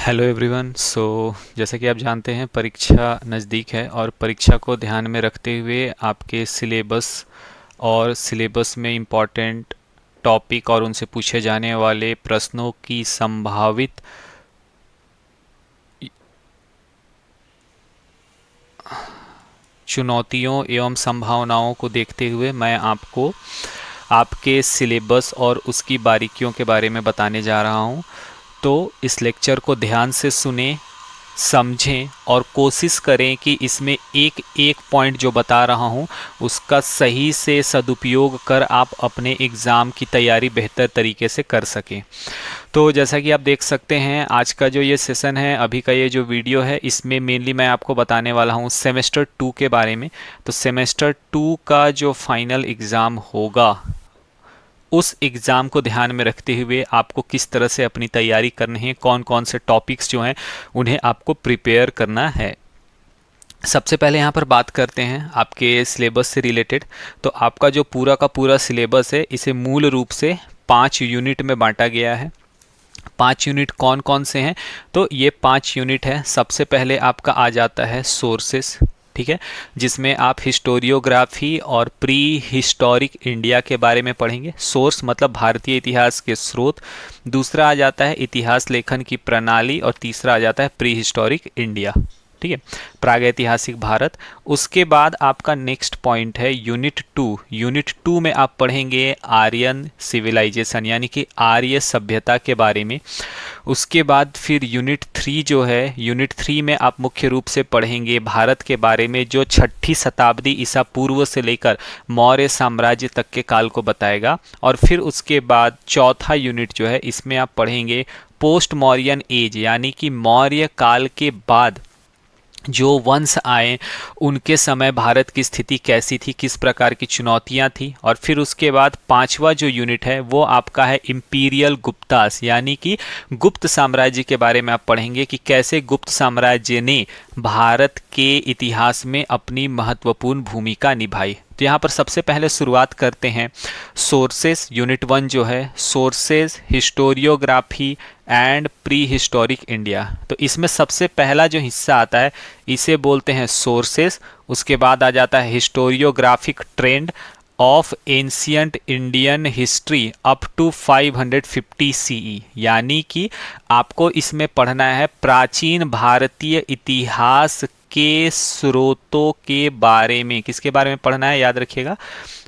Hello everyone. जैसा कि आप जानते हैं परीक्षा नज़दीक है और परीक्षा को ध्यान में रखते हुए आपके सिलेबस और सिलेबस में इम्पॉर्टेंट टॉपिक और उनसे पूछे जाने वाले प्रश्नों की संभावित चुनौतियों एवं संभावनाओं को देखते हुए मैं आपको आपके सिलेबस और उसकी बारीकियों के बारे में बताने जा रहा हूँ। तो इस लेक्चर को ध्यान से सुने, समझें और कोशिश करें कि इसमें एक एक पॉइंट जो बता रहा हूँ उसका सही से सदुपयोग कर आप अपने एग्ज़ाम की तैयारी बेहतर तरीके से कर सकें। तो जैसा कि आप देख सकते हैं आज का जो ये सेशन है, अभी का ये जो वीडियो है, इसमें मेनली मैं आपको बताने वाला हूँ सेमेस्टर 2 के बारे में। तो सेमेस्टर 2 का जो फाइनल एग्ज़ाम होगा उस एग्ज़ाम को ध्यान में रखते हुए आपको किस तरह से अपनी तैयारी करनी है, कौन कौन से टॉपिक्स जो हैं उन्हें आपको प्रिपेयर करना है। सबसे पहले यहाँ पर बात करते हैं आपके सिलेबस से रिलेटेड। तो आपका जो पूरा का पूरा सिलेबस है इसे मूल रूप से 5 यूनिट में बांटा गया है। 5 यूनिट कौन कौन से हैं? तो ये 5 यूनिट है। सबसे पहले आपका आ जाता है सोर्सेस, ठीक है, जिसमें आप हिस्टोरियोग्राफी और प्री हिस्टोरिक इंडिया के बारे में पढ़ेंगे। सोर्स मतलब भारतीय इतिहास के स्रोत। दूसरा आ जाता है इतिहास लेखन की प्रणाली और तीसरा आ जाता है प्री हिस्टोरिक इंडिया, ठीक है, प्रागैतिहासिक भारत। उसके बाद आपका नेक्स्ट पॉइंट है यूनिट 2। यूनिट 2 में आप पढ़ेंगे आर्यन सिविलाइजेशन यानी कि आर्य सभ्यता के बारे में। उसके बाद फिर यूनिट 3 जो है, यूनिट 3 में आप मुख्य रूप से पढ़ेंगे भारत के बारे में, जो 6ठी शताब्दी ईसा पूर्व से लेकर मौर्य साम्राज्य तक के काल को बताएगा। और फिर उसके बाद चौथा यूनिट जो है, इसमें आप पढ़ेंगे पोस्ट मौर्यन एज यानी कि मौर्य काल के बाद जो वंश आए उनके समय भारत की स्थिति कैसी थी, किस प्रकार की चुनौतियां थी। और फिर उसके बाद पांचवा जो यूनिट है वो आपका है इंपीरियल गुप्तास यानी कि गुप्त साम्राज्य के बारे में आप पढ़ेंगे कि कैसे गुप्त साम्राज्य ने भारत के इतिहास में अपनी महत्वपूर्ण भूमिका निभाई। तो यहाँ पर सबसे पहले शुरुआत करते हैं सोर्सेस। यूनिट 1 जो है sources, historiography and pre historic India. तो इसमें सबसे पहला जो हिस्सा आता है इसे बोलते हैं सोर्सेस। उसके बाद आ जाता है historiographic trend of ancient Indian history up to 550 CE, यानी कि आपको इसमें पढ़ना है प्राचीन भारतीय इतिहास के स्रोतों के बारे में। किसके बारे में पढ़ना है, याद रखिएगा,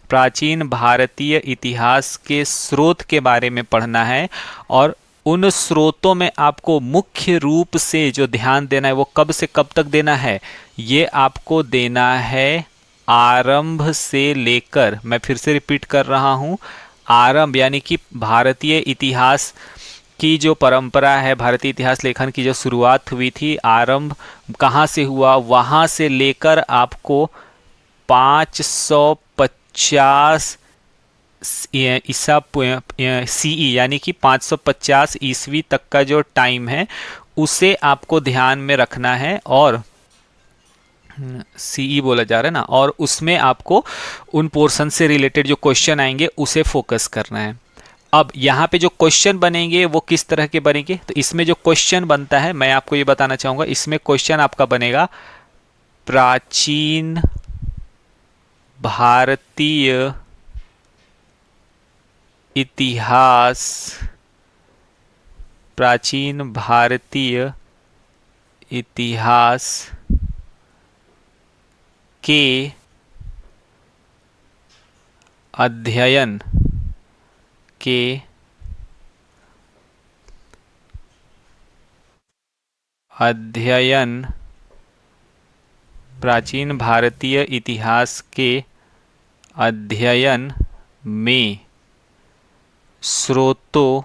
प्राचीन भारतीय इतिहास के स्रोत के बारे में पढ़ना है। और उन स्रोतों में आपको मुख्य रूप से जो ध्यान देना है वो कब से कब तक देना है, ये आपको देना है आरंभ से लेकर, मैं फिर से रिपीट कर रहा हूं, आरंभ यानी कि भारतीय इतिहास की जो परंपरा है, भारतीय इतिहास लेखन की जो शुरुआत हुई थी, आरंभ कहाँ से हुआ, वहां से लेकर आपको 550 ईसा सीई यानी कि 550 ईस्वी तक का जो टाइम है उसे आपको ध्यान में रखना है। और सीई बोला जा रहा है ना, और उसमें आपको उन पोर्शन से रिलेटेड जो क्वेश्चन आएंगे उसे फोकस करना है। अब यहाँ पे जो क्वेश्चन बनेंगे वो किस तरह के बनेंगे, तो इसमें जो क्वेश्चन बनता है मैं आपको ये बताना चाहूंगा। इसमें क्वेश्चन आपका बनेगा प्राचीन भारतीय इतिहास, प्राचीन भारतीय इतिहास के अध्ययन के अध्ययन प्राचीन भारतीय इतिहास के अध्ययन में स्रोतों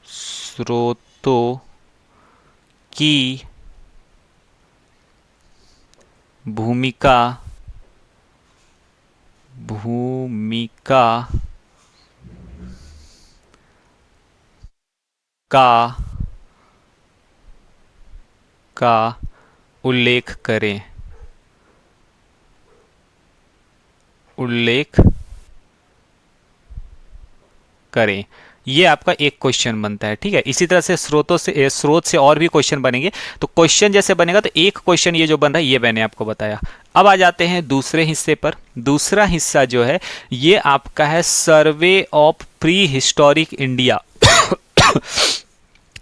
स्रोतों की भूमिका भूमिका का का उल्लेख करें, उल्लेख करें। ये आपका एक क्वेश्चन बनता है। ठीक है, इसी तरह से स्रोत से और भी क्वेश्चन बनेंगे। तो क्वेश्चन जैसे बनेगा तो एक क्वेश्चन ये जो बन रहा है ये मैंने आपको बताया। अब आ जाते हैं दूसरे हिस्से पर। दूसरा हिस्सा जो है ये आपका है survey of pre historic India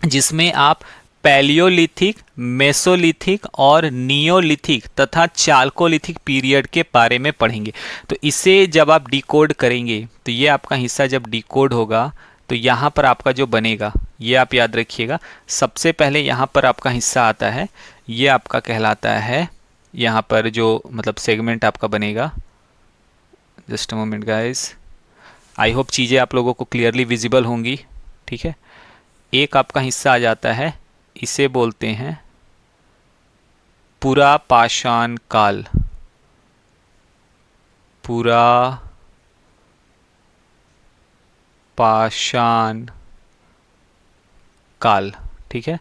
जिसमें आप पैलियोलिथिक, मेसोलिथिक और नियोलिथिक तथा चाल्कोलिथिक पीरियड के बारे में पढ़ेंगे। तो इसे जब आप डिकोड करेंगे तो ये आपका हिस्सा जब डिकोड होगा तो यहाँ पर आपका जो बनेगा ये आप याद रखिएगा। सबसे पहले यहाँ पर आपका हिस्सा आता है, ये आपका कहलाता है, यहाँ पर जो मतलब सेगमेंट आपका बनेगा, just a moment guys, I hope चीज़ें आप लोगों को क्लियरली विजिबल होंगी। ठीक है, एक आपका हिस्सा आ जाता है, इसे बोलते हैं पुरा पाषाण काल। पुरा पाषाण काल। ठीक है,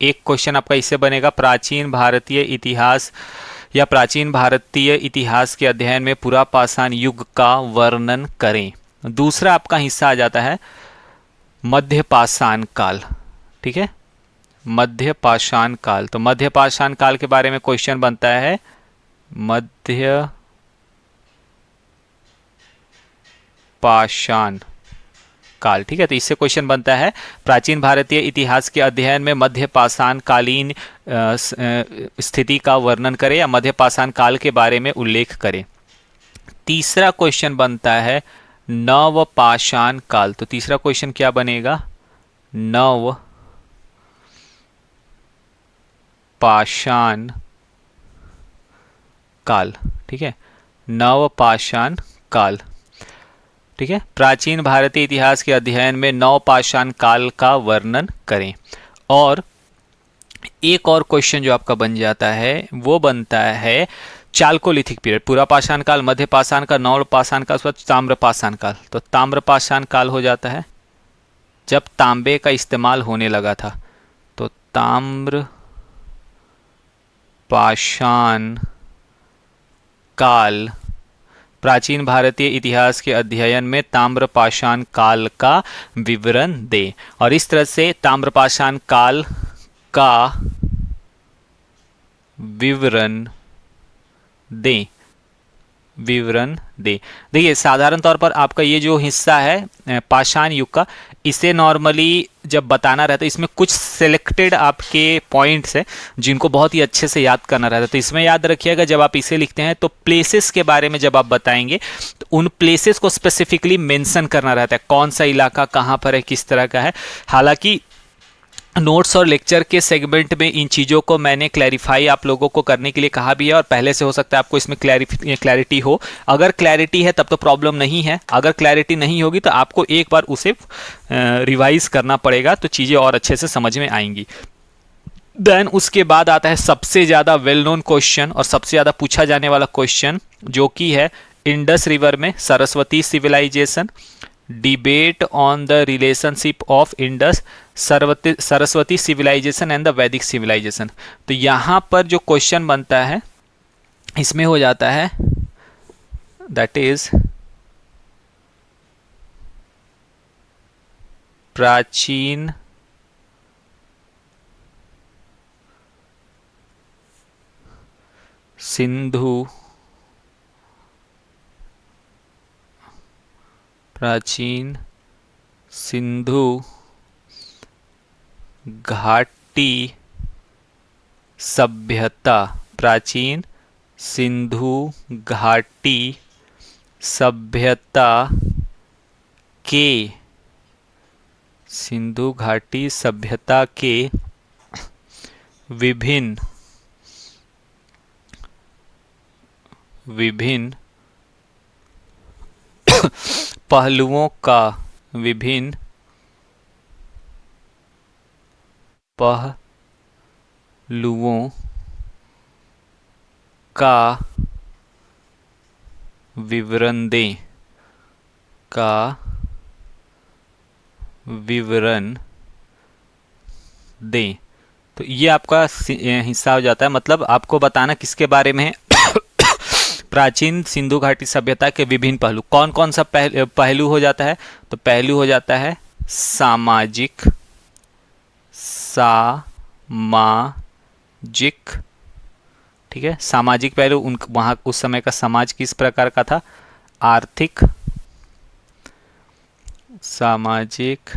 एक क्वेश्चन आपका इससे बनेगा, प्राचीन भारतीय इतिहास या प्राचीन भारतीय इतिहास के अध्ययन में पुरा पाषाण युग का वर्णन करें। दूसरा आपका हिस्सा आ जाता है मध्य पाषाण काल। ठीक है, मध्य पाषाण काल। तो मध्य पाषाण काल के बारे में क्वेश्चन बनता है, मध्य पाषाण काल। ठीक है, तो इससे क्वेश्चन बनता है प्राचीन भारतीय इतिहास के अध्ययन में मध्य पाषाण कालीन स्थिति का वर्णन करें या मध्य पाषाण काल के बारे में उल्लेख करें। तीसरा क्वेश्चन बनता है नव पाषाण काल। तो तीसरा क्वेश्चन क्या बनेगा, नव पाषाण काल। ठीक है, नव पाषाण काल। ठीक है, प्राचीन भारतीय इतिहास के अध्ययन में नव पाषाण काल का वर्णन करें। और एक और क्वेश्चन जो आपका बन जाता है वो बनता है चाल्कोलिथिक पीरियड। पूरा पाषाण काल, मध्य पाषाण काल, नव पाषाण काल, उसके बाद ताम्र पाषाण काल। तो ताम्र पाषाण काल हो जाता है जब तांबे का इस्तेमाल होने लगा था। तो ताम्र पाषाण काल, प्राचीन भारतीय इतिहास के अध्ययन में ताम्र पाषाण काल का विवरण दें। और इस तरह से ताम्र पाषाण काल का विवरण दें, विवरण दे। देखिए साधारण तौर पर आपका ये जो हिस्सा है पाषाण युग का, इसे नॉर्मली जब बताना रहता है इसमें कुछ सिलेक्टेड आपके पॉइंट्स हैं जिनको बहुत ही अच्छे से याद करना रहता है। तो इसमें याद रखिएगा जब आप इसे लिखते हैं तो प्लेसेस के बारे में जब आप बताएंगे तो उन प्लेसेस को स्पेसिफिकली मेंशन करना रहता है, कौन सा इलाका कहाँ पर है, किस तरह का है। हालांकि नोट्स और लेक्चर के सेगमेंट में इन चीज़ों को मैंने क्लैरिफाई आप लोगों को करने के लिए कहा भी है और पहले से हो सकता है आपको इसमें क्लैरिटी हो। अगर क्लैरिटी है तब तो प्रॉब्लम नहीं है, अगर क्लैरिटी नहीं होगी तो आपको एक बार उसे रिवाइज करना पड़ेगा तो चीज़ें और अच्छे से समझ में आएंगी। देन उसके बाद आता है सबसे ज़्यादा वेल नोन क्वेश्चन और सबसे ज़्यादा पूछा जाने वाला क्वेश्चन जो कि है इंडस रिवर में Saraswati civilisation, debate on the relationship of Indus Saraswati civilisation and the Vedic civilisation. तो यहाँ पर जो क्वेश्चन बनता है इसमें हो जाता है दैट इज प्राचीन सिंधु, प्राचीन सिंधु घाटी सभ्यता, प्राचीन सिंधु घाटी सभ्यता के, सिंधु घाटी सभ्यता के विभिन्न पहलुओं का, विभिन्न पहलुओं का विवरण दें, का विवरण दें। तो ये आपका हिस्सा हो जाता है, मतलब आपको बताना किसके बारे में है प्राचीन सिंधु घाटी सभ्यता के विभिन्न पहलू। कौन कौन सा पहलू हो जाता है, तो पहलू हो जाता है सामाजिक, सामाजिक, ठीक है। सामाजिक पहलू उन वहाँ उस समय का समाज किस प्रकार का था? आर्थिक, सामाजिक,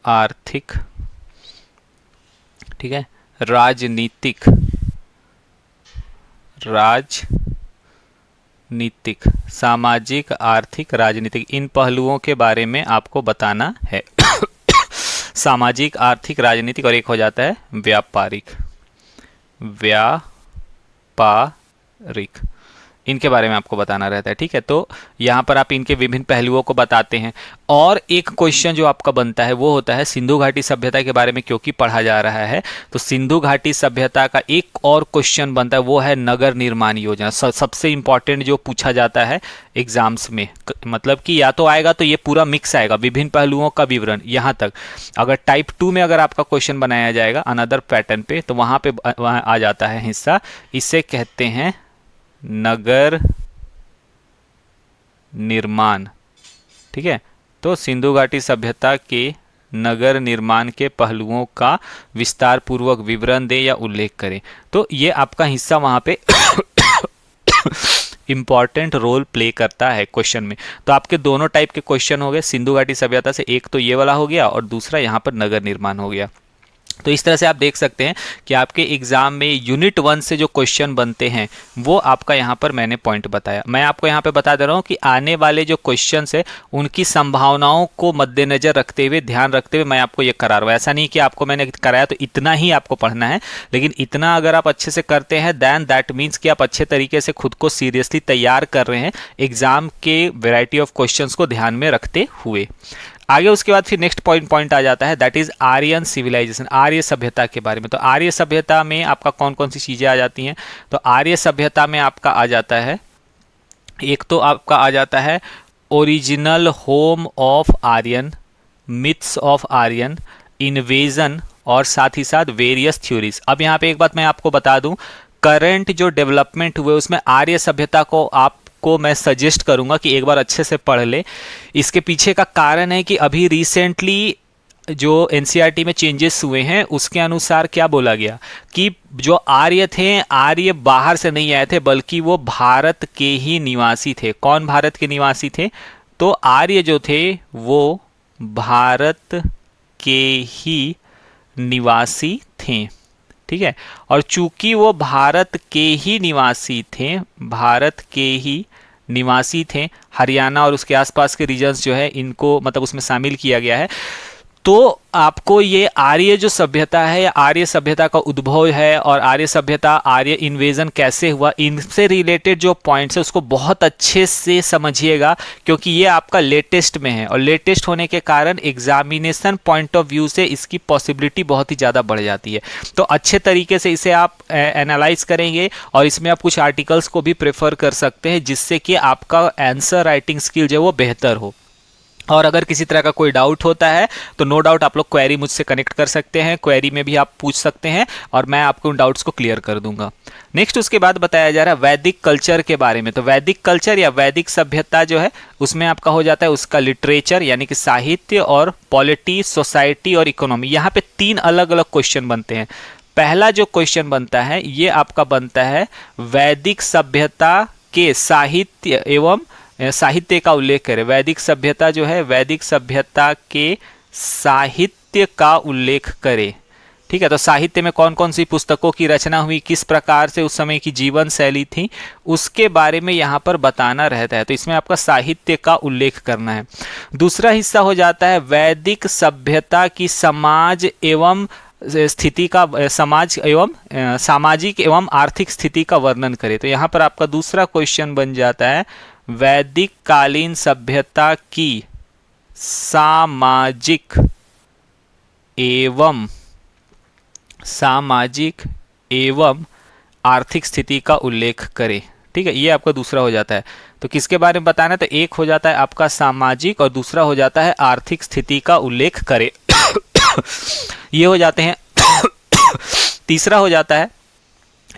आर्थिक, ठीक है। राजनीतिक, राजनीतिक, सामाजिक, आर्थिक, राजनीतिक, इन पहलुओं के बारे में आपको बताना है। सामाजिक, आर्थिक, राजनीतिक, और एक हो जाता है व्यापारिक, व्यापारिक, इनके बारे में आपको बताना रहता है, ठीक है। तो यहाँ पर आप इनके विभिन्न पहलुओं को बताते हैं। और एक क्वेश्चन जो आपका बनता है वो होता है सिंधु घाटी सभ्यता के बारे में, क्योंकि पढ़ा जा रहा है तो सिंधु घाटी सभ्यता का एक और क्वेश्चन बनता है, वो है नगर निर्माण योजना। सबसे इंपॉर्टेंट जो पूछा जाता है एग्जाम्स में, मतलब कि या तो आएगा तो ये पूरा मिक्स आएगा, विभिन्न पहलुओं का विवरण यहाँ तक। अगर टाइप 2 में अगर आपका क्वेश्चन बनाया जाएगा अनदर पैटर्न पे, तो वहाँ पे वहाँ आ जाता है हिस्सा, इसे कहते हैं नगर निर्माण, ठीक है। तो सिंधु घाटी सभ्यता के नगर निर्माण के पहलुओं का विस्तार पूर्वक विवरण दें या उल्लेख करें। तो ये आपका हिस्सा वहां पे इंपॉर्टेंट रोल प्ले करता है क्वेश्चन में। तो आपके दोनों टाइप के क्वेश्चन हो गए सिंधु घाटी सभ्यता से, एक तो ये वाला हो गया और दूसरा यहाँ पर नगर निर्माण हो गया। तो इस तरह से आप देख सकते हैं कि आपके एग्जाम में यूनिट 1 से जो क्वेश्चन बनते हैं वो आपका यहाँ पर मैंने पॉइंट बताया। मैं आपको यहाँ पे बता दे रहा हूँ कि आने वाले जो क्वेश्चंस है उनकी संभावनाओं को मद्देनजर रखते हुए, ध्यान रखते हुए मैं आपको ये करा रहा हूँ। ऐसा नहीं कि आपको मैंने कराया तो इतना ही आपको पढ़ना है, लेकिन इतना अगर आप अच्छे से करते हैं देन दैट मीन्स कि आप अच्छे तरीके से खुद को सीरियसली तैयार कर रहे हैं एग्जाम के वेराइटी ऑफ क्वेश्चन को ध्यान में रखते हुए। आगे उसके बाद फिर नेक्स्ट पॉइंट आ जाता है, दैट इज आर्यन सिविलाइजेशन, आर्य सभ्यता के बारे में। तो आर्य सभ्यता में आपका कौन कौन सी चीजें आ जाती हैं? तो आर्य सभ्यता में आपका आ जाता है, एक तो आपका आ जाता है original home of Aryan, myths of Aryan, invasion, और साथ ही साथ वेरियस थ्योरीज। अब यहाँ पे एक बात मैं आपको बता दूं, करंट जो डेवलपमेंट हुए उसमें आर्य सभ्यता को आपको मैं सजेस्ट करूंगा कि एक बार अच्छे से पढ़ ले। इसके पीछे का कारण है कि अभी रिसेंटली जो एनसीईआरटी में चेंजेस हुए हैं उसके अनुसार क्या बोला गया कि जो आर्य थे, आर्य बाहर से नहीं आए थे बल्कि वो भारत के ही निवासी थे। कौन भारत के निवासी थे? तो आर्य जो थे वो भारत के ही निवासी थे, ठीक है। और चूंकि वो भारत के ही निवासी थे, भारत के ही निवासी थे, हरियाणा और उसके आसपास के रीजन्स जो है इनको मतलब उसमें शामिल किया गया है। तो आपको ये आर्य जो सभ्यता है या आर्य सभ्यता का उद्भव है और आर्य सभ्यता, आर्य इन्वेजन कैसे हुआ, इनसे रिलेटेड जो पॉइंट्स है उसको बहुत अच्छे से समझिएगा, क्योंकि ये आपका लेटेस्ट में है और लेटेस्ट होने के कारण एग्जामिनेशन पॉइंट ऑफ व्यू से इसकी पॉसिबिलिटी बहुत ही ज़्यादा बढ़ जाती है। तो अच्छे तरीके से इसे आप एनालाइज करेंगे और इसमें आप कुछ आर्टिकल्स को भी प्रेफर कर सकते हैं जिससे कि आपका आंसर राइटिंग स्किल जो है वो बेहतर हो। और अगर किसी तरह का कोई डाउट होता है तो नो डाउट आप लोग क्वेरी मुझसे कनेक्ट कर सकते हैं, क्वेरी में भी आप पूछ सकते हैं और मैं आपको उन डाउट्स को क्लियर कर दूंगा। नेक्स्ट उसके बाद बताया जा रहा है वैदिक कल्चर के बारे में। तो वैदिक कल्चर या वैदिक सभ्यता जो है उसमें आपका हो जाता है उसका लिटरेचर यानी कि साहित्य, और पॉलिटी, सोसाइटी और इकोनॉमी। यहाँ पे 3 अलग अलग क्वेश्चन बनते हैं। पहला जो क्वेश्चन बनता है ये आपका बनता है वैदिक सभ्यता के साहित्य एवं साहित्य का उल्लेख करें। वैदिक सभ्यता जो है, वैदिक सभ्यता के साहित्य का उल्लेख करें, ठीक है। तो साहित्य में कौन कौन सी पुस्तकों की रचना हुई, किस प्रकार से उस समय की जीवन शैली थी, उसके बारे में यहाँ पर बताना रहता है। तो इसमें आपका साहित्य का उल्लेख करना है। दूसरा हिस्सा हो जाता है वैदिक सभ्यता की समाज एवं स्थिति का, समाज एवं सामाजिक एवं आर्थिक स्थिति का वर्णन करें। तो यहाँ पर आपका दूसरा क्वेश्चन बन जाता है वैदिक कालीन सभ्यता की सामाजिक एवं आर्थिक स्थिति का उल्लेख करें, ठीक है। ये आपका दूसरा हो जाता है। तो किसके बारे में बताना है? तो एक हो जाता है आपका सामाजिक और दूसरा हो जाता है आर्थिक स्थिति का उल्लेख करें। ये हो जाते हैं। तीसरा हो जाता है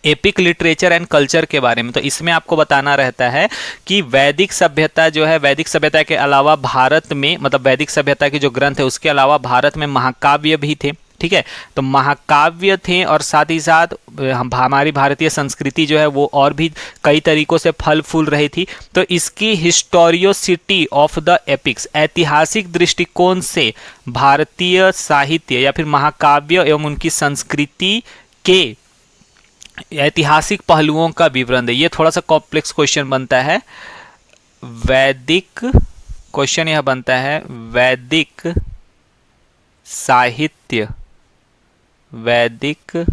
एपिक लिटरेचर एंड कल्चर के बारे में। तो इसमें आपको बताना रहता है कि वैदिक सभ्यता जो है, वैदिक सभ्यता के अलावा भारत में, मतलब वैदिक सभ्यता के जो ग्रंथ है उसके अलावा भारत में महाकाव्य भी थे। ठीक है, तो महाकाव्य थे और साथ ही साथ हमारी भारतीय संस्कृति जो है वो और भी कई तरीकों से फल फूल रही थी। तो इसकी हिस्टोरियोसिटी ऑफ द एपिक्स, ऐतिहासिक दृष्टिकोण से भारतीय साहित्य या फिर महाकाव्य एवं उनकी संस्कृति के ऐतिहासिक पहलुओं का विवरण दे। ये थोड़ा सा कॉम्प्लेक्स क्वेश्चन बनता है। वैदिक क्वेश्चन यह बनता है, वैदिक साहित्य, वैदिक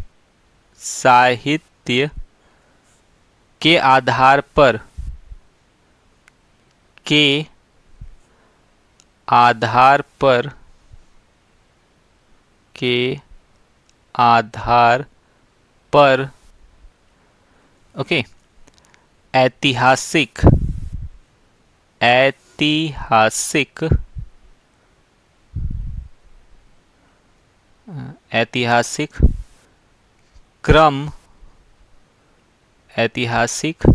साहित्य के आधार पर, के आधार पर, के आधार पर ओके, ऐतिहासिक, ऐतिहासिक, ऐतिहासिक क्रम, ऐतिहासिक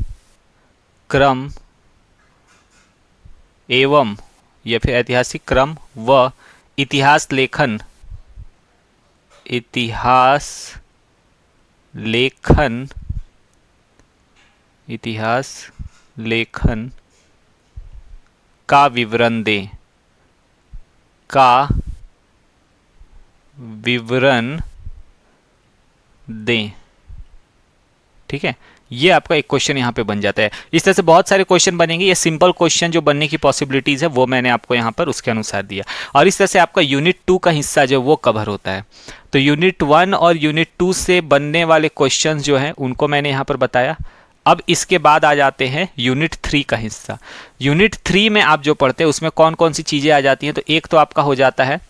क्रम एवं या फिर ऐतिहासिक क्रम व इतिहास लेखन, इतिहास लेखन, इतिहास लेखन का विवरण दें, का विवरण दें। ठीक है, ये आपका एक क्वेश्चन यहां पे बन जाता है। इस तरह से बहुत सारे क्वेश्चन बनेंगे। ये सिंपल क्वेश्चन जो बनने की पॉसिबिलिटीज है वो मैंने आपको यहां पर उसके अनुसार दिया। और इस तरह से आपका यूनिट 2 का हिस्सा जो वो कवर होता है। तो यूनिट 1 और यूनिट 2 से बनने वाले क्वेश्चन जो हैं उनको मैंने यहां पर बताया। अब इसके बाद आ जाते हैं यूनिट 3 का हिस्सा। यूनिट 3 में आप जो पढ़ते हैं उसमें कौन कौन सी चीजें आ जाती हैं। तो एक तो आपका हो जाता है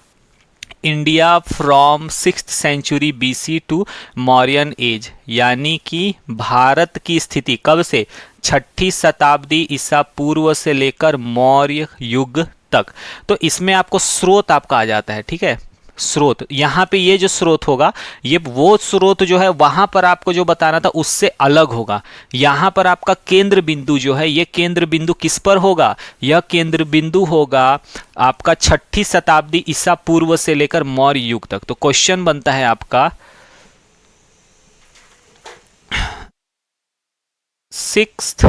India from 6th century BC to Mauryan age, यानी कि भारत की स्थिति कब से, 6ठी शताब्दी ईसा पूर्व से लेकर मौर्य युग तक। तो इसमें आपको स्रोत आपका आ जाता है। ठीक है, स्रोत, यहां पे ये जो स्रोत होगा ये वो स्रोत जो है वहां पर आपको जो बताना था उससे अलग होगा। यहां पर आपका केंद्र बिंदु जो है, ये केंद्र बिंदु किस पर होगा, यह केंद्र बिंदु होगा आपका 6ठी शताब्दी ईसा पूर्व से लेकर मौर्य युग तक। तो क्वेश्चन बनता है आपका 6th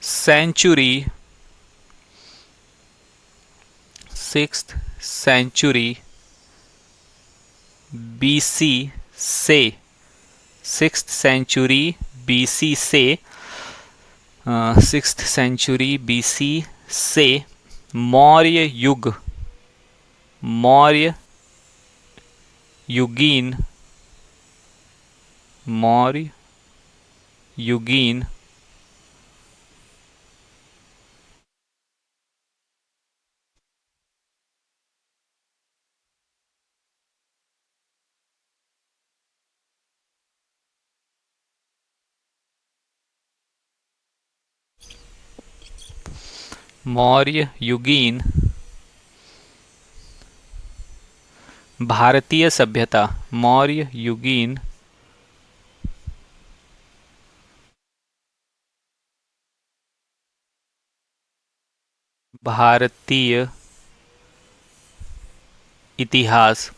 century, 6th century BC से, 6th सेंचुरी बीसी से, 6th सेंचुरी बीसी से मौर्य युग, मौर्य युगीन, मौर्य युगीन मौर्य युगीन भारतीय सभ्यता, मौर्य युगीन भारतीय इतिहास,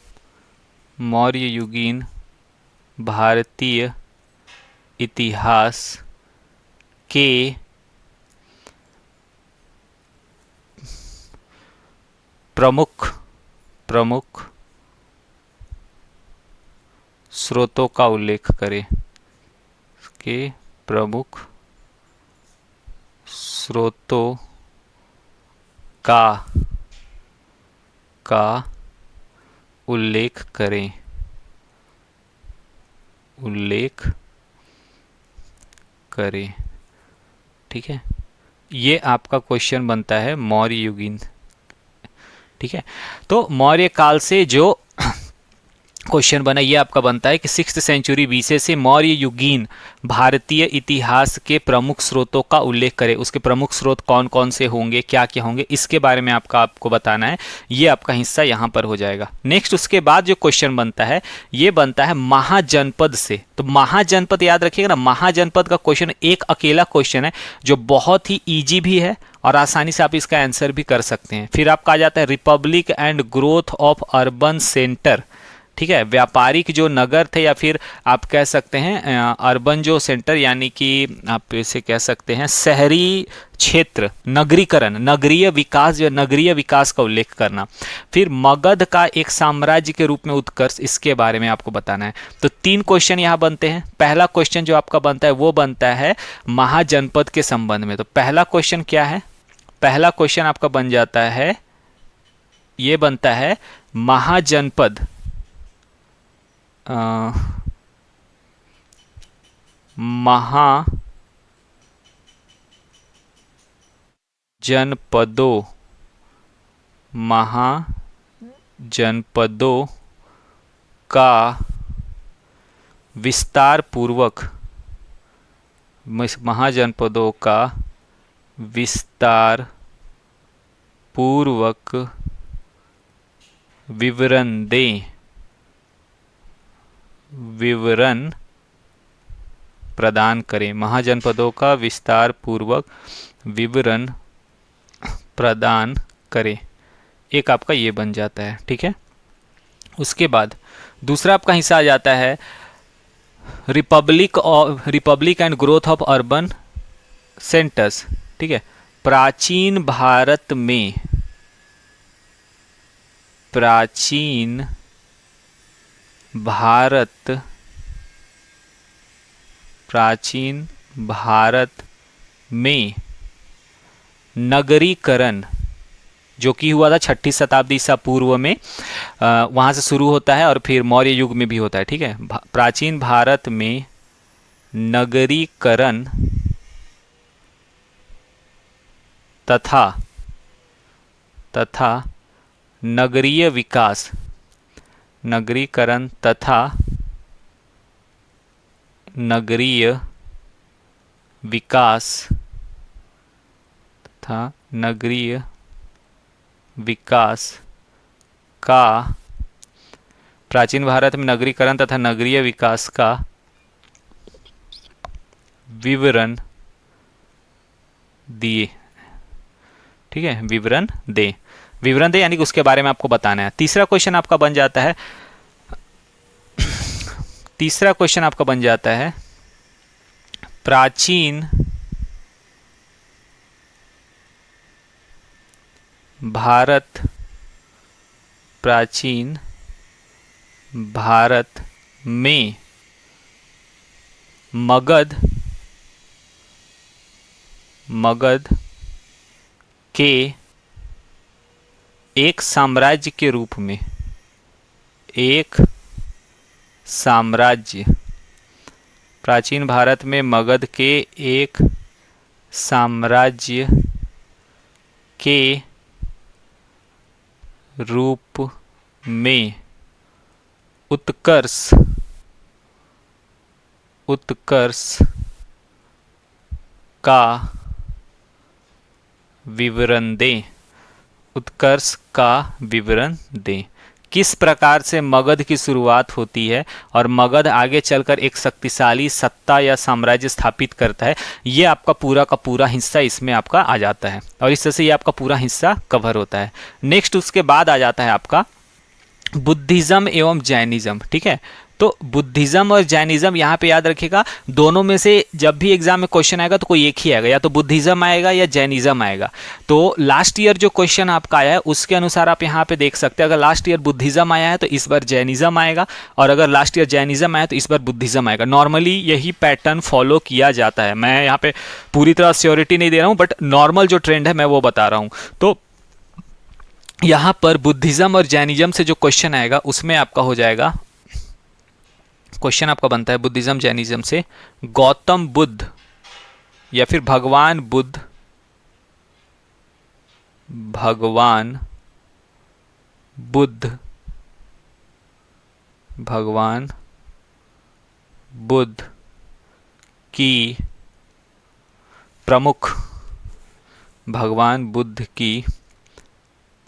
मौर्य युगीन भारतीय इतिहास के प्रमुख, प्रमुख स्रोतों का उल्लेख करें, के प्रमुख स्रोतों का उल्लेख करें, उल्लेख करें। ठीक है, ये आपका क्वेश्चन बनता है मौर्य युगीन। ठीक है, तो मौर्य काल से जो क्वेश्चन बना, ये आपका बनता है कि 6th सेंचुरी बीसी से मौर्य युगीन भारतीय इतिहास के प्रमुख स्रोतों का उल्लेख करें। उसके प्रमुख स्रोत कौन कौन से होंगे, क्या क्या होंगे, इसके बारे में आपको बताना है। ये आपका हिस्सा यहाँ पर हो जाएगा। नेक्स्ट उसके बाद जो क्वेश्चन बनता है, ये बनता है महाजनपद से। तो महाजनपद याद रखिएगा ना, महाजनपद का क्वेश्चन एक अकेला क्वेश्चन है जो बहुत ही ईजी भी है और आसानी से आप इसका आंसर भी कर सकते हैं। फिर आपका आ जाता है Republic and growth of urban centre. ठीक है, व्यापारिक जो नगर थे या फिर आप कह सकते हैं अर्बन जो सेंटर, यानी कि आप इसे कह सकते हैं शहरी क्षेत्र, नगरीकरण, नगरीय विकास, जो नगरीय विकास का उल्लेख करना। फिर मगध का एक साम्राज्य के रूप में उत्कर्ष, इसके बारे में आपको बताना है। तो 3 क्वेश्चन यहाँ बनते हैं। पहला क्वेश्चन जो आपका बनता है वो बनता है महाजनपद के संबंध में। तो पहला क्वेश्चन क्या है, पहला क्वेश्चन आपका बन जाता है, ये बनता है महाजनपद, महाजनपदों का विस्तार पूर्वक, महाजनपदों का विस्तार पूर्वक विवरण दें, विवरण प्रदान करें। महाजनपदों का विस्तार पूर्वक विवरण प्रदान करें, एक आपका ये बन जाता है। ठीक है, उसके बाद दूसरा आपका हिस्सा आ जाता है Republic and growth of urban centres. ठीक है, प्राचीन भारत में, प्राचीन भारत में नगरीकरण जो कि हुआ था 6ठी शताब्दी ईसा पूर्व में, वहाँ से शुरू होता है और फिर मौर्य युग में भी होता है। ठीक है, प्राचीन भारत में नगरीकरण तथा नगरीय विकास, नगरीकरण तथा नगरीय विकास तथा नगरीय विकास का, प्राचीन भारत में नगरीकरण तथा नगरीय विकास का विवरण दिए। ठीक है, विवरण दे, विवरण दे यानी कि उसके बारे में आपको बताना है। तीसरा क्वेश्चन आपका बन जाता है, तीसरा क्वेश्चन आपका बन जाता है प्राचीन भारत में मगध के एक साम्राज्य के रूप में, एक साम्राज्य, प्राचीन भारत में मगध के एक साम्राज्य के रूप में उत्कर्ष का विवरण दें, उत्कर्ष का विवरण दें। किस प्रकार से मगध की शुरुआत होती है और मगध आगे चलकर एक शक्तिशाली सत्ता या साम्राज्य स्थापित करता है, ये आपका पूरा का पूरा हिस्सा इसमें आपका आ जाता है और इस तरह से ये आपका पूरा हिस्सा कवर होता है। नेक्स्ट उसके बाद आ जाता है आपका बुद्धिज्म एवं जैनिज्म। ठीक है, तो बुद्धिज्म और जैनिज्म यहाँ पे याद रखिएगा, दोनों में से जब भी एग्जाम में क्वेश्चन आएगा तो कोई एक ही आएगा, या तो बुद्धिज्म आएगा या जैनिज्म आएगा। तो लास्ट ईयर जो क्वेश्चन आपका आया है उसके अनुसार आप यहाँ पे देख सकते हैं, अगर लास्ट ईयर बुद्धिज्म आया है तो इस बार जैनिज्म आएगा, और अगर लास्ट ईयर जैनिज्म आया तो इस बार बुद्धिज्म आएगा। नॉर्मली यही पैटर्न फॉलो किया जाता है। मैं यहाँ पे पूरी तरह श्योरिटी नहीं दे रहा हूँ, बट नॉर्मल जो ट्रेंड है मैं वो बता रहा हूँ। तो यहाँ पर बुद्धिज्म और जैनिज्म से जो क्वेश्चन आएगा उसमें आपका हो जाएगा, क्वेश्चन आपका बनता है बुद्धिज्म जैनिज्म से, गौतम बुद्ध या फिर भगवान बुद्ध भगवान बुद्ध की प्रमुख भगवान बुद्ध की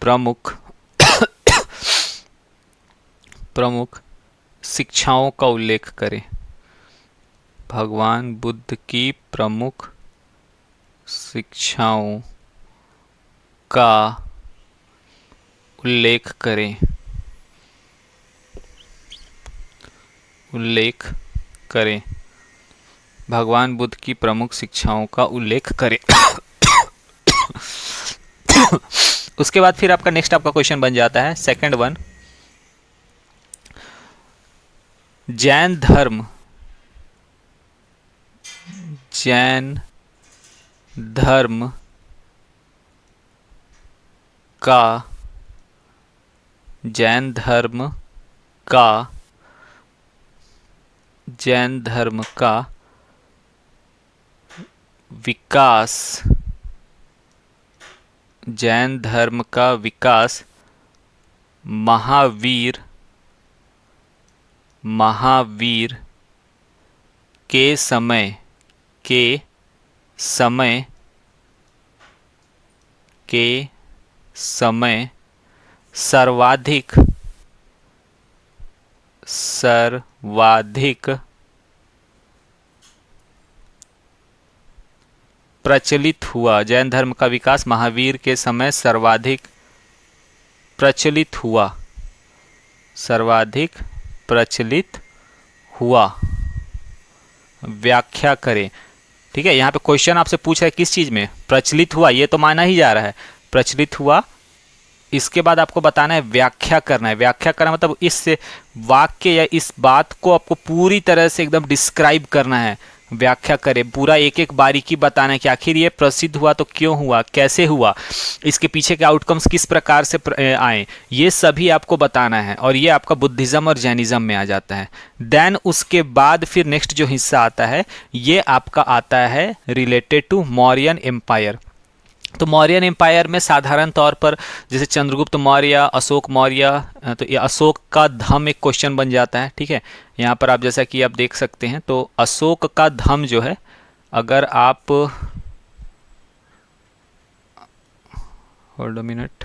प्रमुख प्रमुख शिक्षाओं का उल्लेख करें। भगवान बुद्ध की प्रमुख शिक्षाओं का उल्लेख करें। उल्लेख करें। भगवान बुद्ध की प्रमुख शिक्षाओं का उल्लेख करें। उसके बाद फिर आपका नेक्स्ट आपका क्वेश्चन बन जाता है सेकंड वन, जैन धर्म का जैन धर्म का विकास जैन धर्म का विकास महावीर के समय सर्वाधिक प्रचलित हुआ। जैन धर्म का विकास महावीर के समय सर्वाधिक प्रचलित हुआ। व्याख्या करें। ठीक है, यहाँ पे क्वेश्चन आपसे पूछ रहा है किस चीज में प्रचलित हुआ, ये तो माना ही जा रहा है प्रचलित हुआ। इसके बाद आपको बताना है व्याख्या करना है। व्याख्या करना मतलब इस वाक्य या इस बात को आपको पूरी तरह से एकदम डिस्क्राइब करना है। व्याख्या करें, पूरा एक एक बारीकी बताना है कि आखिर ये प्रसिद्ध हुआ तो क्यों हुआ, कैसे हुआ, इसके पीछे के आउटकम्स किस प्रकार से आए, ये सभी आपको बताना है। और ये आपका बुद्धिज्म और जैनिज्म में आ जाता है। देन उसके बाद फिर नेक्स्ट जो हिस्सा आता है ये आपका आता है रिलेटेड टू मौर्यन एम्पायर। तो मौर्यन एम्पायर में साधारण तौर पर जैसे चंद्रगुप्त मौर्य, अशोक मौर्य, तो ये अशोक का धम एक क्वेश्चन बन जाता है। ठीक है, यहाँ पर आप जैसा कि आप देख सकते हैं, तो अशोक का धम जो है, अगर आप होल्ड अ मिनट,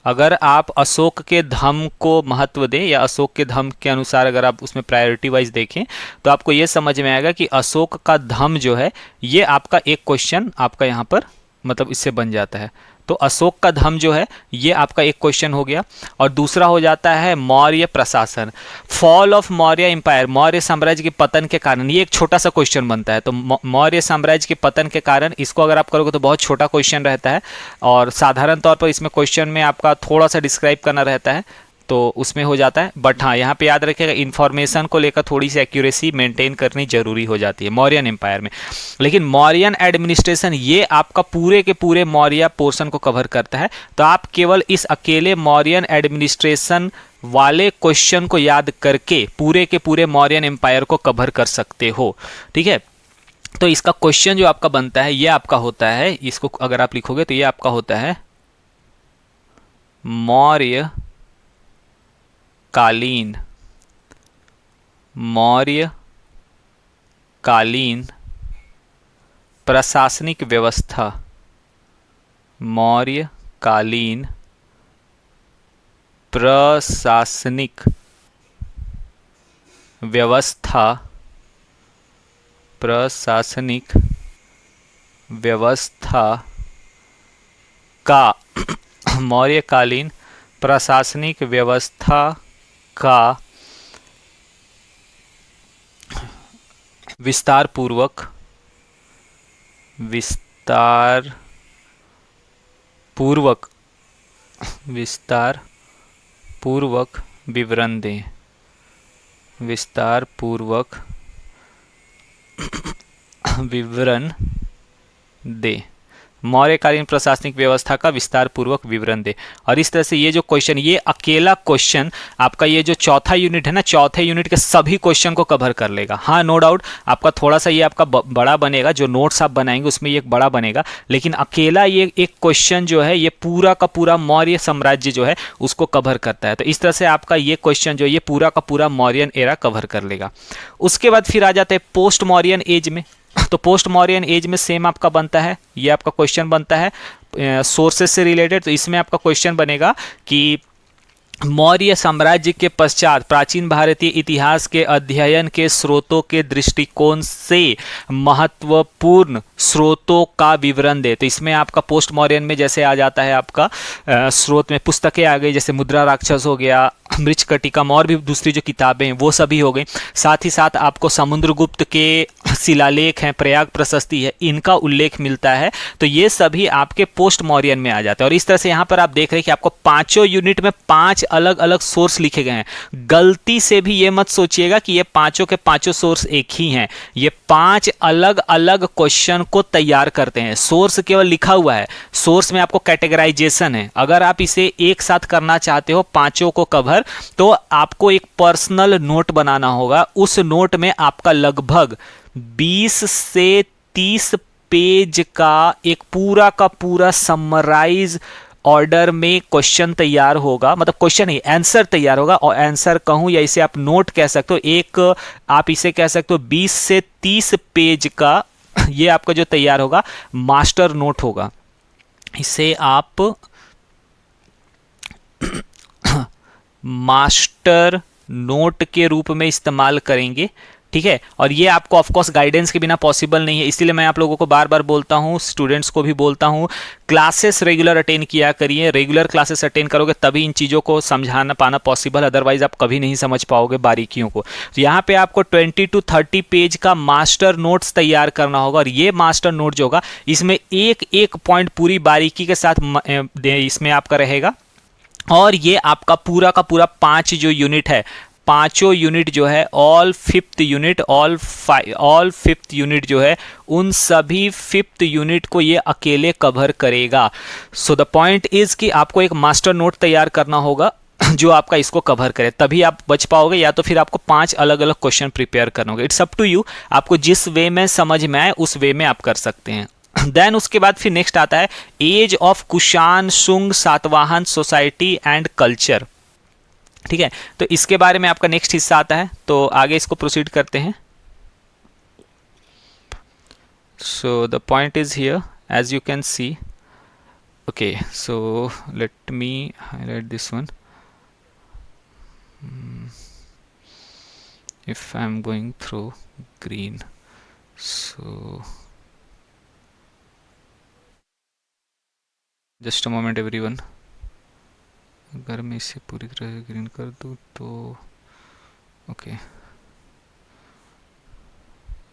अगर आप अशोक के धम को महत्व दें या अशोक के धम के अनुसार अगर आप उसमें प्रायोरिटी वाइज देखें तो आपको ये समझ में आएगा कि अशोक का धम जो है ये आपका एक क्वेश्चन आपका यहाँ पर मतलब इससे बन जाता है। तो अशोक का धम जो है ये आपका एक क्वेश्चन हो गया। और दूसरा हो जाता है मौर्य प्रशासन, fall of Maurya empire, Maurya साम्राज्य के पतन के कारण, ये एक छोटा सा क्वेश्चन बनता है। तो मौर्य साम्राज्य के पतन के कारण, इसको अगर आप करोगे तो बहुत छोटा क्वेश्चन रहता है और साधारण तौर पर इसमें क्वेश्चन में आपका थोड़ा सा डिस्क्राइब करना रहता है, तो उसमें हो जाता है। बट हाँ, यहाँ पे याद रखिएगा इन्फॉर्मेशन को लेकर थोड़ी सी एक्यूरेसी मेंटेन करनी जरूरी हो जाती है मौर्यन एम्पायर में। लेकिन मौर्यन एडमिनिस्ट्रेशन ये आपका पूरे के पूरे मौर्य पोर्शन को कवर करता है। तो आप केवल इस अकेले मौर्यन एडमिनिस्ट्रेशन वाले क्वेश्चन को याद करके पूरे के पूरे मौर्यन एम्पायर को कवर कर सकते हो। ठीक है, तो इसका क्वेश्चन जो आपका बनता है ये आपका होता है, इसको अगर आप लिखोगे तो ये आपका होता है मौर्य कालीन प्रशासनिक व्यवस्था, मौर्य कालीन प्रशासनिक व्यवस्था का मौर्यकालीन प्रशासनिक व्यवस्था का विस्तार पूर्वक विवरण दें। विस्तार पूर्वक विवरण दें। मौर्यकालीन प्रशासनिक व्यवस्था का विस्तार पूर्वक विवरण दे। और इस तरह से ये जो क्वेश्चन, ये अकेला क्वेश्चन आपका ये जो चौथा यूनिट है ना, चौथे यूनिट के सभी क्वेश्चन को कवर कर लेगा। हाँ, नो डाउट आपका थोड़ा सा ये आपका बड़ा बनेगा, जो नोट्स आप बनाएंगे उसमें ये बड़ा बनेगा, लेकिन अकेला ये एक क्वेश्चन जो है ये पूरा का पूरा मौर्य साम्राज्य जो है उसको कवर करता है। तो इस तरह से आपका ये क्वेश्चन जो ये पूरा का पूरा मौर्यन एरा कवर कर लेगा। उसके बाद फिर आ जाते हैं पोस्ट मौर्यन एज में। तो पोस्ट मौर्यन एज में सेम आपका बनता है, ये आपका क्वेश्चन बनता है सोर्सेस से रिलेटेड। तो इसमें आपका क्वेश्चन बनेगा कि मौर्य साम्राज्य के पश्चात प्राचीन भारतीय इतिहास के अध्ययन के स्रोतों के दृष्टिकोण से महत्वपूर्ण स्रोतों का विवरण दे। तो इसमें आपका पोस्ट मौर्यन में जैसे आ जाता है आपका स्रोत में पुस्तकें आ गई, जैसे मुद्रा राक्षस हो गया, मृच्छकटिकम और भी दूसरी जो किताबें हैं वो सभी हो गई। साथ ही साथ आपको समुद्रगुप्त के शिलालेख हैं, प्रयाग प्रशस्ति है, इनका उल्लेख मिलता है। तो ये सभी आपके पोस्ट मौर्यन में आ जाते हैं। और इस तरह से यहाँ पर आप देख रहे हैं कि आपको पांचों यूनिट में 5 अलग अलग सोर्स लिखे गए हैं। गलती से भी ये मत सोचिएगा कि ये पांचों के पांचों सोर्स एक ही हैं। ये 5 अलग अलग क्वेश्चन को तैयार करते हैं। सोर्स केवल लिखा हुआ है, सोर्स में आपको कैटेगराइजेशन है। अगर आप इसे एक साथ करना चाहते हो पांचों को कवर, तो आपको एक पर्सनल नोट बनाना होगा। उस नोट में आपका लगभग 20 से 30 पेज का एक पूरा का पूरा समराइज ऑर्डर में क्वेश्चन तैयार होगा, मतलब क्वेश्चन ही आंसर तैयार होगा। और आंसर कहूं या इसे आप नोट कह सकते हो, एक आप इसे कह सकते हो 20 से 30 पेज का ये आपका जो तैयार होगा मास्टर नोट होगा। इसे आप मास्टर नोट के रूप में इस्तेमाल करेंगे, ठीक है। और ये आपको ऑफ कोर्स गाइडेंस के बिना पॉसिबल नहीं है, इसीलिए मैं आप लोगों को बार बार बोलता हूँ, स्टूडेंट्स को भी बोलता हूँ, क्लासेस रेगुलर अटेंड किया करिए। रेगुलर क्लासेस अटेंड करोगे तभी इन चीज़ों को समझाना पाना पॉसिबल, अदरवाइज आप कभी नहीं समझ पाओगे बारीकियों को। तो यहाँ पे आपको 20 to 30 पेज का मास्टर नोट्स तैयार करना होगा। और ये मास्टर नोट जो होगा इसमें एक एक पॉइंट पूरी बारीकी के साथ इसमें आपका रहेगा। और ये आपका पूरा का पूरा 5 जो यूनिट है, पांचों यूनिट जो है ऑल फिफ्थ यूनिट जो है उन सभी फिफ्थ यूनिट को ये अकेले कवर करेगा। सो द पॉइंट इज कि आपको एक मास्टर नोट तैयार करना होगा जो आपका इसको कवर करे, तभी आप बच पाओगे, या तो फिर आपको 5 अलग अलग क्वेश्चन प्रिपेयर करना होगा। इट्स अप टू यू, आपको जिस वे में समझ में आए उस वे में आप कर सकते हैं। देन उसके बाद फिर नेक्स्ट आता है age of Kushan Shunga Satavahana society and culture, ठीक है। तो इसके बारे में आपका नेक्स्ट हिस्सा आता है, तो आगे इसको प्रोसीड करते हैं। So the point is here as you can see, okay. So let me highlight this one. If I am going through green, so just a moment everyone. अगर मैं इसे पूरी तरह से ग्रीन कर दूँ तो ओके,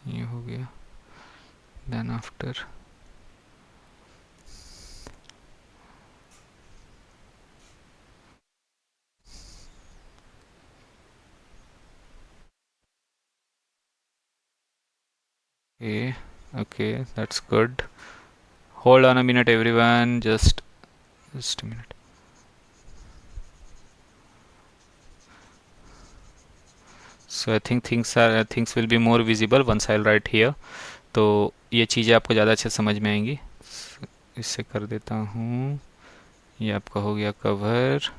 ये हो गया। Then after okay, that's good. Hold on a minute everyone, just a minute. So I think things will be more visible once I'll write here. तो ये चीज़ें आपको ज़्यादा अच्छे समझ में आएंगी। इससे कर देता हूँ, ये आपका हो गया cover.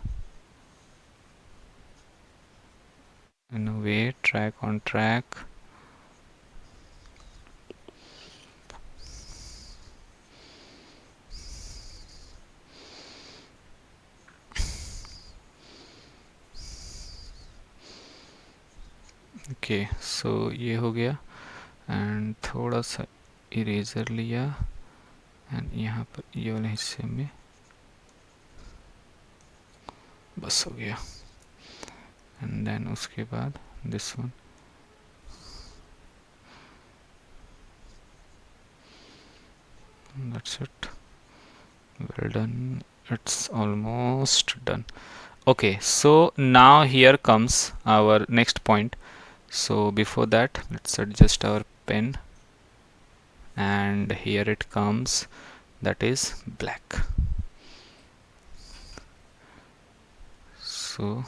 In a way, track on track. Okay, so ये हो गया। एंड थोड़ा सा इरेजर लिया एंड यहाँ पर ये वाले हिस्से में बस हो गया। एंड देन उसके बाद this one, that's it, well done, it's almost done. Okay, so now here comes our next point. So before that let's adjust our pen, and here it comes that is black. So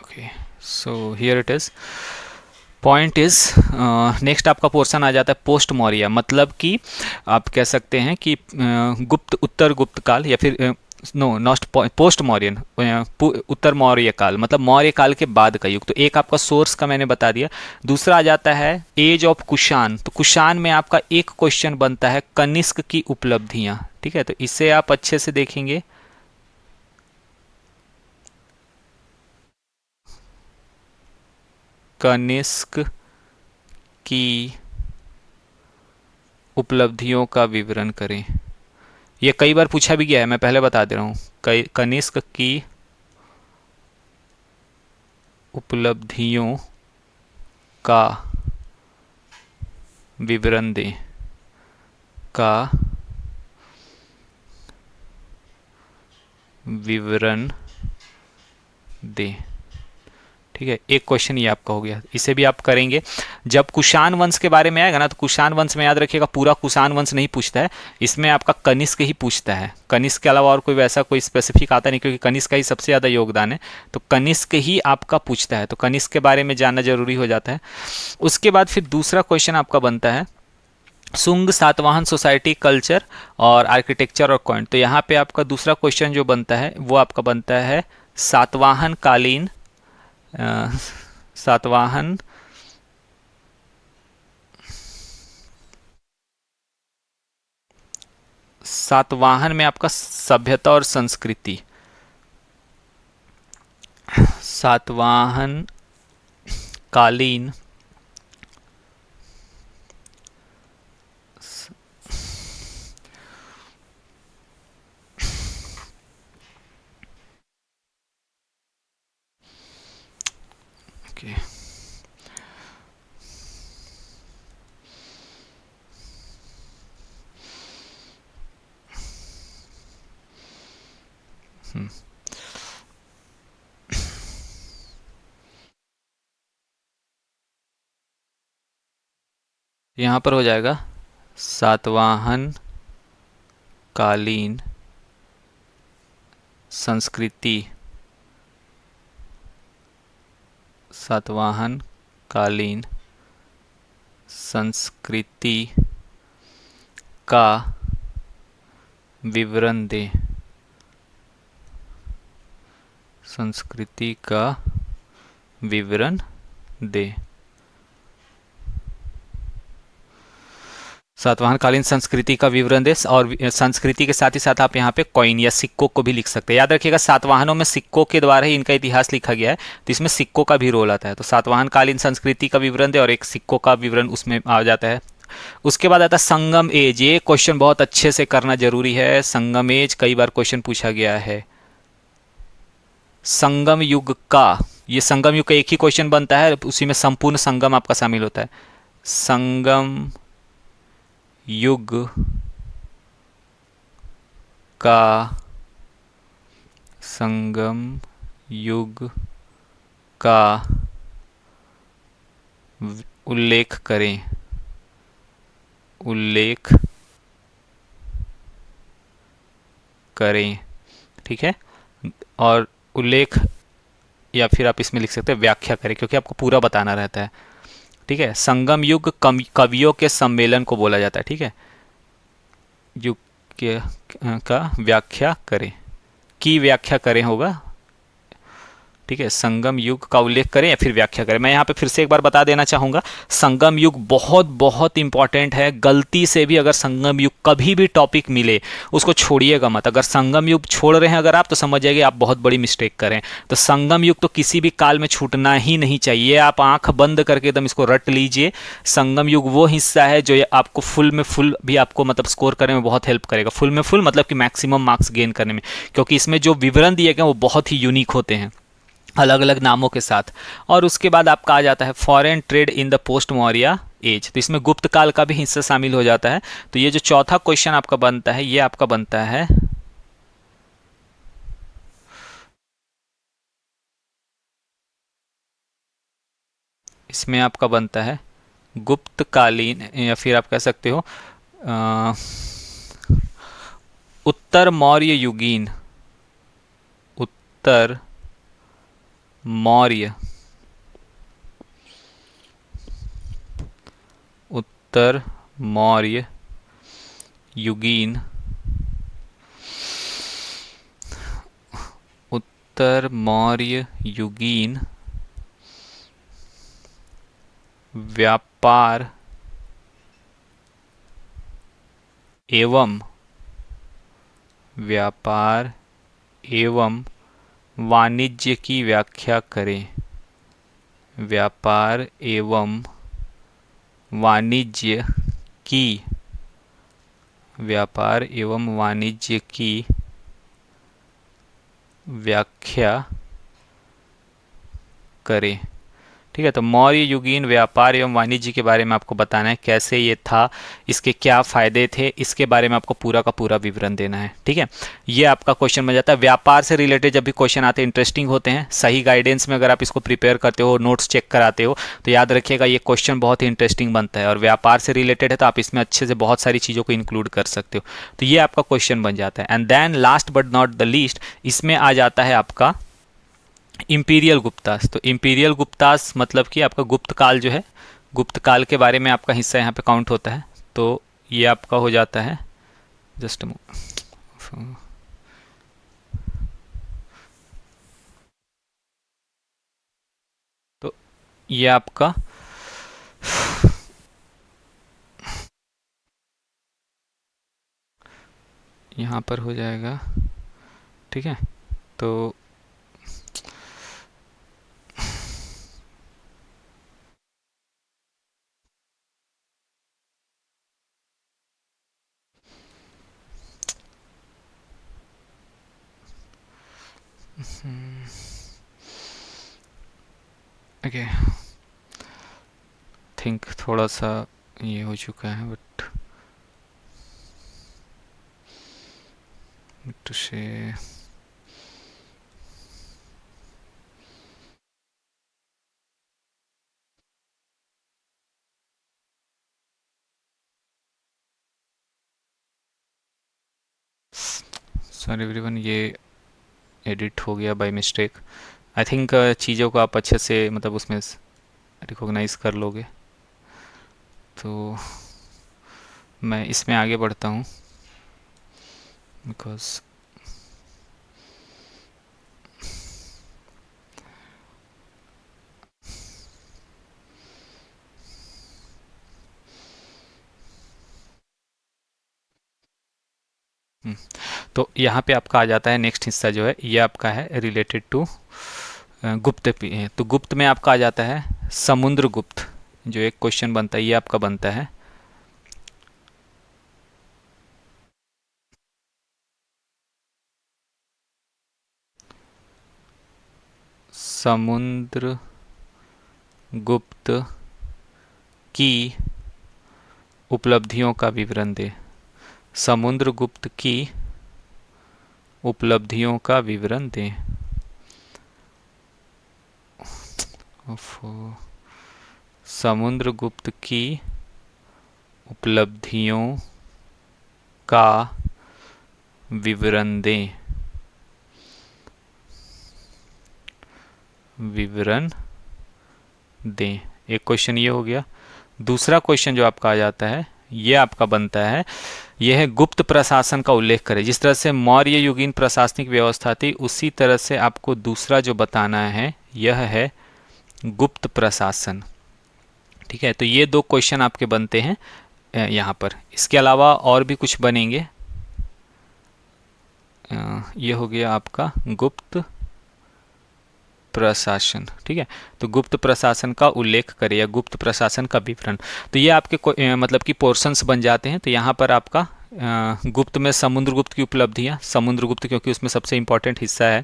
okay, so here it is. Point is next आपका portion आ जाता है post Maurya, मतलब कि आप कह सकते हैं कि गुप्त उत्तर गुप्त काल या फिर नो नॉट पोस्ट मौर्यन, उत्तर मौर्य काल मतलब मौर्य काल के बाद का युग। तो एक आपका सोर्स का मैंने बता दिया। दूसरा आ जाता है एज ऑफ कुषाण। तो कुषाण में आपका एक क्वेश्चन बनता है कनिष्क की उपलब्धियां, ठीक है, तो इसे आप अच्छे से देखेंगे। कनिष्क की उपलब्धियों का विवरण करें। ये कई बार पूछा भी गया है, मैं पहले बता दे रहा हूँ। कनिष्क की उपलब्धियों का विवरण दें, का विवरण दें, ठीक है। एक क्वेश्चन ये आपका हो गया, इसे भी आप करेंगे। जब कुषाण वंश के बारे में आएगा ना, तो कुषाण वंश में याद रखिएगा पूरा कुषाण वंश नहीं पूछता है, इसमें आपका कनिष्क ही पूछता है। कनिष्क के अलावा और कोई वैसा कोई स्पेसिफिक आता नहीं, क्योंकि कनिष्क का ही सबसे ज़्यादा योगदान है, तो कनिष्क ही आपका पूछता है। तो कनिष्क के बारे में जानना जरूरी हो जाता है। उसके बाद फिर दूसरा क्वेश्चन आपका बनता है शुंग सातवाहन सोसाइटी कल्चर और आर्किटेक्चर और कॉइन। तो यहाँ पे आपका दूसरा क्वेश्चन जो बनता है वो आपका बनता है सातवाहन कालीन सातवाहन सातवाहन में आपका सभ्यता और संस्कृति। सातवाहन कालीन ओके यहाँ पर हो जाएगा सातवाहन कालीन संस्कृति, सातवाहन कालीन संस्कृति का विवरण दें, संस्कृति का विवरण दें। सातवाहन कालीन संस्कृति का विवरण दे, और संस्कृति के साथ ही साथ आप यहाँ पे कॉइन या सिक्कों को भी लिख सकते हैं। याद रखिएगा सातवाहनों में सिक्कों के द्वारा ही इनका इतिहास लिखा गया है, तो इसमें सिक्कों का भी रोल आता है। तो सातवाहन कालीन संस्कृति का विवरण दे और एक सिक्कों का विवरण उसमें आ जाता है। उसके बाद आता है संगम एज। ये क्वेश्चन बहुत अच्छे से करना जरूरी है। संगम एज कई बार क्वेश्चन पूछा गया है। संगम युग का, ये संगम युग का एक ही क्वेश्चन बनता है, उसी में संपूर्ण संगम आपका शामिल होता है। संगम युग का, संगम युग का उल्लेख करें, उल्लेख करें, ठीक है। और उल्लेख या फिर आप इसमें लिख सकते हैं व्याख्या करें, क्योंकि आपको पूरा बताना रहता है, ठीक है। संगम युग कवियों के सम्मेलन को बोला जाता है, ठीक है। युग के का व्याख्या करें, की व्याख्या करें होगा, ठीक है। संगम युग का उल्लेख करें या फिर व्याख्या करें। मैं यहाँ पे फिर से एक बार बता देना चाहूँगा, संगम युग बहुत बहुत इंपॉर्टेंट है। गलती से भी अगर संगम युग कभी भी टॉपिक मिले उसको छोड़िएगा मत। अगर संगम युग छोड़ रहे हैं अगर आप, तो समझ जाइए आप बहुत बड़ी मिस्टेक करें। तो संगम युग तो किसी भी काल में छूटना ही नहीं चाहिए। आप आंख बंद करके एकदम इसको रट लीजिए। संगम युग वो हिस्सा है जो आपको फुल में फुल भी आपको मतलब स्कोर करने में बहुत हेल्प करेगा। फुल में फुल मतलब कि मैक्सिमम मार्क्स गेन करने में, क्योंकि इसमें जो विवरण दिए गए वो बहुत ही यूनिक होते हैं। अलग अलग नामों के साथ। और उसके बाद आपका आ जाता है foreign trade in the post Maurya age, तो इसमें गुप्त काल का भी हिस्सा शामिल हो जाता है। तो ये जो चौथा क्वेश्चन आपका बनता है, ये आपका बनता है, इसमें आपका बनता है गुप्तकालीन, या फिर आप कह सकते हो अ, उत्तर मौर्य युगीन, उत्तर मौर्य, उत्तर मौर्य युगीन, उत्तर मौर्य युगीन व्यापार एवं व्यापार एवं वाणिज्य की व्याख्या करें, व्यापार एवं वाणिज्य की, व्यापार एवं वाणिज्य की व्याख्या करें। ठीक है, तो मौर्य युगीन व्यापार एवं वाणिज्य के बारे में आपको बताना है, कैसे ये था, इसके क्या फायदे थे, इसके बारे में आपको पूरा का पूरा विवरण देना है। ठीक है, ये आपका क्वेश्चन बन जाता है। व्यापार से रिलेटेड जब भी क्वेश्चन आते हैं इंटरेस्टिंग होते हैं, सही गाइडेंस में अगर आप इसको प्रिपेयर करते हो, नोट्स चेक कराते हो, तो याद रखिएगा ये क्वेश्चन बहुत ही इंटरेस्टिंग बनता है। और व्यापार से रिलेटेड है तो आप इसमें अच्छे से बहुत सारी चीज़ों को इंक्लूड कर सकते हो। तो ये आपका क्वेश्चन बन जाता है। And then last but not the least, इसमें आ जाता है आपका इंपीरियल गुप्तास। तो इंपीरियल गुप्तास मतलब कि आपका गुप्त काल जो है, गुप्त काल के बारे में आपका हिस्सा यहाँ पे काउंट होता है। तो ये आपका हो जाता है, जस्ट तो ये आपका यहाँ पर हो जाएगा। ठीक है, तो ओके, थिंक थोड़ा सा ये हो चुका है, बट टू से सॉरी एवरीवन, ये एडिट हो गया बाय मिस्टेक। आई थिंक चीज़ों को आप अच्छे से मतलब उसमें रिकॉग्नाइज कर लोगे। तो मैं इसमें आगे बढ़ता हूँ, बिकॉज तो यहाँ पे आपका आ जाता है नेक्स्ट हिस्सा जो है, ये आपका है रिलेटेड टू गुप्त तो गुप्त में आपका आ जाता है समुद्रगुप्त। जो एक क्वेश्चन बनता है, ये आपका बनता है समुद्रगुप्त की उपलब्धियों का विवरण दे, समुद्रगुप्त की उपलब्धियों का विवरण दें। समुद्रगुप्त की उपलब्धियों का विवरण दें, विवरण दें। एक क्वेश्चन ये हो गया। दूसरा क्वेश्चन जो आपका आ जाता है, ये आपका बनता है, यह है गुप्त प्रशासन का उल्लेख करें। जिस तरह से मौर्य युगीन प्रशासनिक व्यवस्था थी, उसी तरह से आपको दूसरा जो बताना है यह है गुप्त प्रशासन। ठीक है, तो ये दो क्वेश्चन आपके बनते हैं यहाँ पर। इसके अलावा और भी कुछ बनेंगे। ये हो गया आपका गुप्त प्रशासन। ठीक है, तो गुप्त प्रशासन का उल्लेख करें या गुप्त प्रशासन का विवरण। तो ये आपके मतलब कि पोर्शंस बन जाते हैं। तो यहाँ पर आपका गुप्त में समुद्रगुप्त की उपलब्धियाँ, समुद्रगुप्त क्योंकि उसमें सबसे इम्पॉर्टेंट हिस्सा है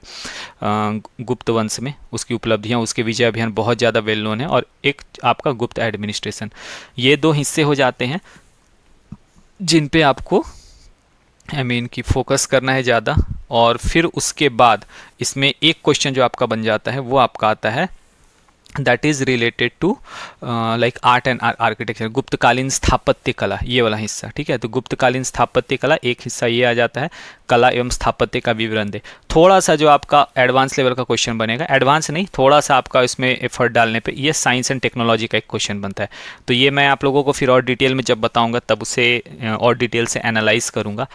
गुप्त वंश में, उसकी उपलब्धियाँ, उसके विजय अभियान बहुत ज़्यादा वेल नोन है। और एक आपका गुप्त एडमिनिस्ट्रेशन, ये 2 हिस्से हो जाते हैं जिन पे आपको की फोकस करना है ज़्यादा। और फिर उसके बाद इसमें एक क्वेश्चन जो आपका बन जाता है वो आपका आता है that is related to like art and architecture, गुप्तकालीन स्थापत्य कला, ये वाला हिस्सा। ठीक है, तो गुप्तकालीन स्थापत्य कला एक हिस्सा ये आ जाता है, कला एवं स्थापत्य का विवरण दे। थोड़ा सा जो आपका एडवांस लेवल का क्वेश्चन बनेगा, एडवांस नहीं, थोड़ा सा आपका इसमें एफर्ट डालने पे ये साइंस एंड टेक्नोलॉजी का एक क्वेश्चन बनता है। तो ये मैं आप लोगों को फिर और डिटेल में जब बताऊंगा तब उसे और डिटेल से एनालाइज करूंगा।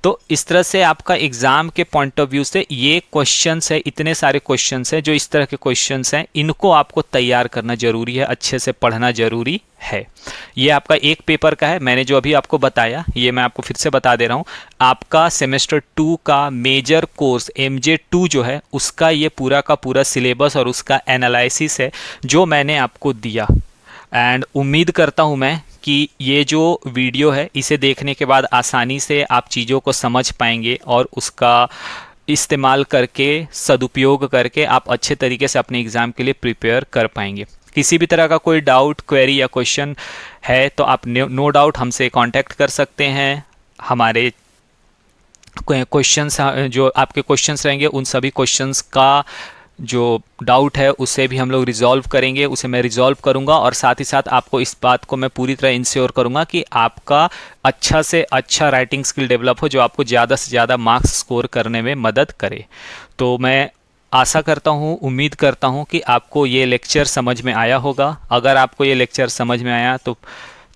तो इस तरह से आपका एग्ज़ाम के पॉइंट ऑफ व्यू से ये क्वेश्चंस है, इतने सारे क्वेश्चंस हैं जो इस तरह के क्वेश्चंस हैं, इनको आपको तैयार करना जरूरी है, अच्छे से पढ़ना जरूरी है। ये आपका एक पेपर का है, मैंने जो अभी आपको बताया ये मैं आपको फिर से बता दे रहा हूँ। आपका सेमेस्टर 2 का मेजर कोर्स MJ2 जो है उसका ये पूरा का पूरा सिलेबस और उसका एनालिसिस है जो मैंने आपको दिया। एंड उम्मीद करता हूँ मैं कि ये जो वीडियो है इसे देखने के बाद आसानी से आप चीज़ों को समझ पाएंगे और उसका इस्तेमाल करके, सदुपयोग करके आप अच्छे तरीके से अपने एग्ज़ाम के लिए प्रिपेयर कर पाएंगे। किसी भी तरह का कोई डाउट, क्वेरी या क्वेश्चन है तो आप नो डाउट हमसे कांटेक्ट कर सकते हैं। हमारे क्वेश्चंस, जो आपके क्वेश्चंस रहेंगे उन सभी क्वेश्चंस का जो डाउट है उसे भी हम लोग रिजॉल्व करेंगे, उसे मैं रिजॉल्व करूंगा। और साथ ही साथ आपको इस बात को मैं पूरी तरह इंश्योर करूंगा कि आपका अच्छा से अच्छा राइटिंग स्किल डेवलप हो जो आपको ज़्यादा से ज़्यादा मार्क्स स्कोर करने में मदद करे। तो मैं आशा करता हूँ, उम्मीद करता हूँ कि आपको ये लेक्चर समझ में आया होगा। अगर आपको ये लेक्चर समझ में आया तो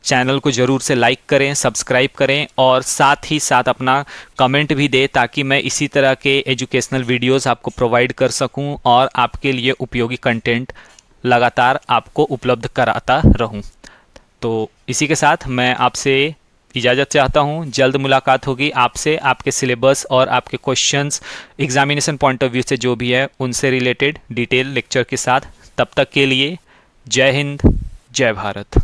चैनल को ज़रूर से लाइक करें, सब्सक्राइब करें और साथ ही साथ अपना कमेंट भी दें ताकि मैं इसी तरह के एजुकेशनल वीडियोस आपको प्रोवाइड कर सकूं और आपके लिए उपयोगी कंटेंट लगातार आपको उपलब्ध कराता रहूं। तो इसी के साथ मैं आपसे इजाज़त चाहता हूं। जल्द मुलाकात होगी आपसे, आपके सिलेबस और आपके questions examination point of view से जो भी है उनसे रिलेटेड डिटेल लेक्चर के साथ। तब तक के लिए जय हिंद, जय भारत।